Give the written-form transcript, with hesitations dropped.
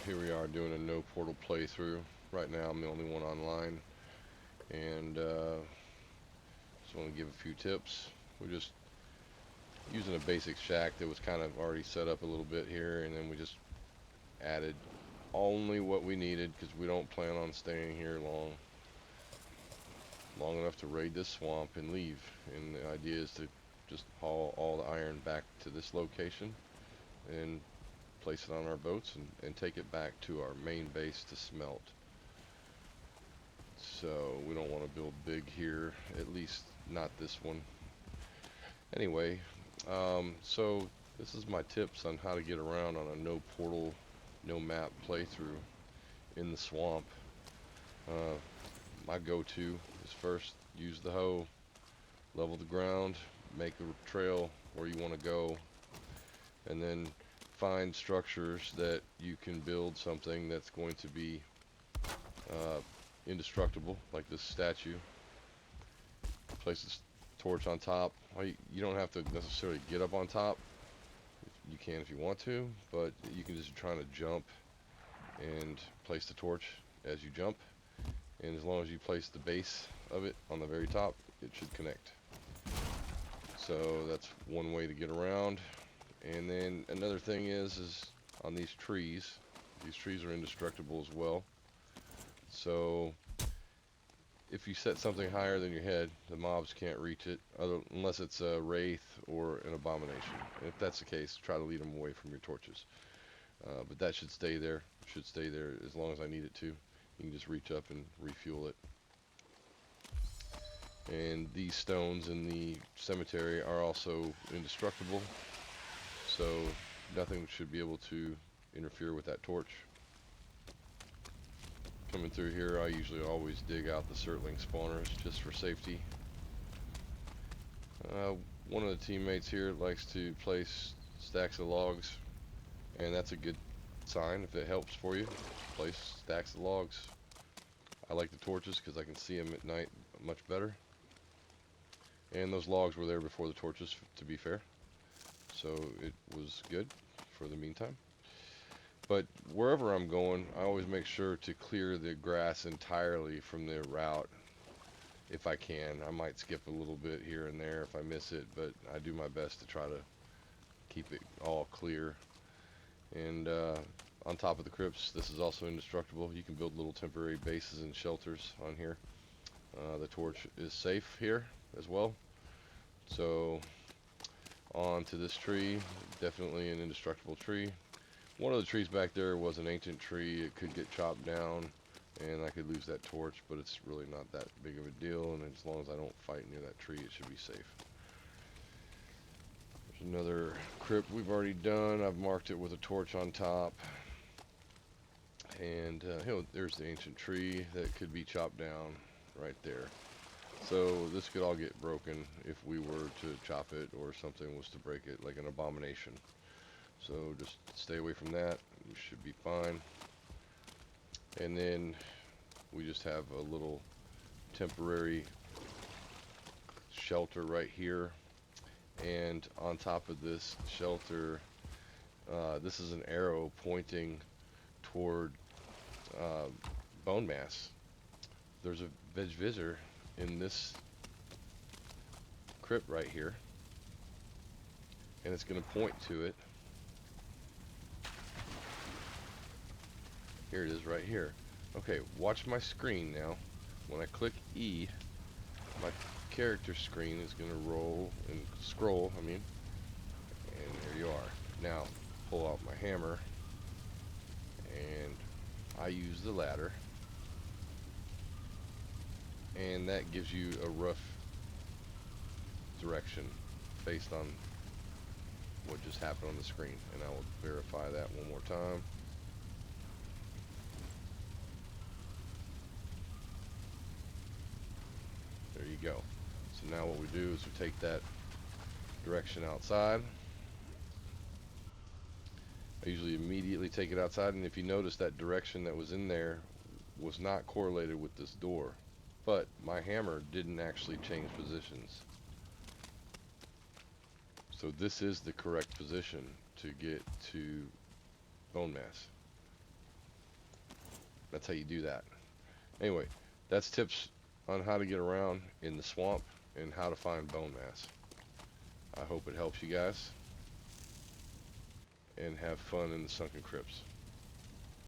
here we are doing a no portal playthrough. Right now I'm the only one online, and just want to give a few tips. We're just using a basic shack that was kind of already set up a little bit here, and then we just added only what we needed because we don't plan on staying here long enough to raid this swamp and leave. And the idea is to just haul all the iron back to this location and place it on our boats and take it back to our main base to smelt. So we don't want to build big here, at least not this one. Anyway, so this is my tips on how to get around on a no portal, no map playthrough in the swamp. Uh, my go-to is first use the hoe, level the ground, make a trail where you want to go, and then find structures that you can build something that's going to be uh, indestructible, like this statue. Place this torch on top. You don't have to necessarily get up on top. You can if you want to, but you can just try to jump and place the torch as you jump. And as long as you place the base of it on the very top, it should connect. So that's one way to get around. And then another thing is on these trees are indestructible as well. So if you set something higher than your head, the mobs can't reach it unless it's a wraith or an abomination. And if that's the case, try to lead them away from your torches. But that should stay there. Should stay there as long as I need it to. You can just reach up and refuel it. And these stones in the cemetery are also indestructible, so nothing should be able to interfere with that torch. Coming through here, I usually always dig out the Surtling spawners just for safety. One of the teammates here likes to place stacks of logs, and that's a good sign if it helps for you. Place stacks of logs. I like the torches because I can see them at night much better. And those logs were there before the torches, to be fair. So it was good for the meantime. But wherever I'm going, I always make sure to clear the grass entirely from the route if I can. I might skip a little bit here and there if I miss it, but I do my best to try to keep it all clear. And on top of the crypts, this is also indestructible. You can build little temporary bases and shelters on here. The torch is safe here as well. So on to this tree, definitely an indestructible tree. One of the trees back there was an ancient tree. It could get chopped down and I could lose that torch, but it's really not that big of a deal, and as long as I don't fight near that tree, it should be safe. There's another crypt we've already done. I've marked it with a torch on top. And there's the ancient tree that could be chopped down right there. So this could all get broken if we were to chop it or something was to break it, like an abomination. So just stay away from that. We should be fine. And then we just have a little temporary shelter right here. And on top of this shelter, this is an arrow pointing toward Bonemass. There's a vegvisir in this crypt right here, and it's going to point to it. Here it is right here. Okay, watch my screen now. When I click E, my character screen is going to roll and scroll, and there you are. Now, pull out my hammer, and I use the ladder, and that gives you a rough direction based on what just happened on the screen. And I will verify that one more time. There you go. So now what we do is we take that direction outside. I usually immediately take it outside, and if you notice, that direction that was in there was not correlated with this door, but my hammer didn't actually change positions. So this is the correct position to get to Bonemass. That's how you do that. Anyway, that's tips on how to get around in the swamp and how to find bone mass. I hope it helps you guys, and have fun in the sunken crypts.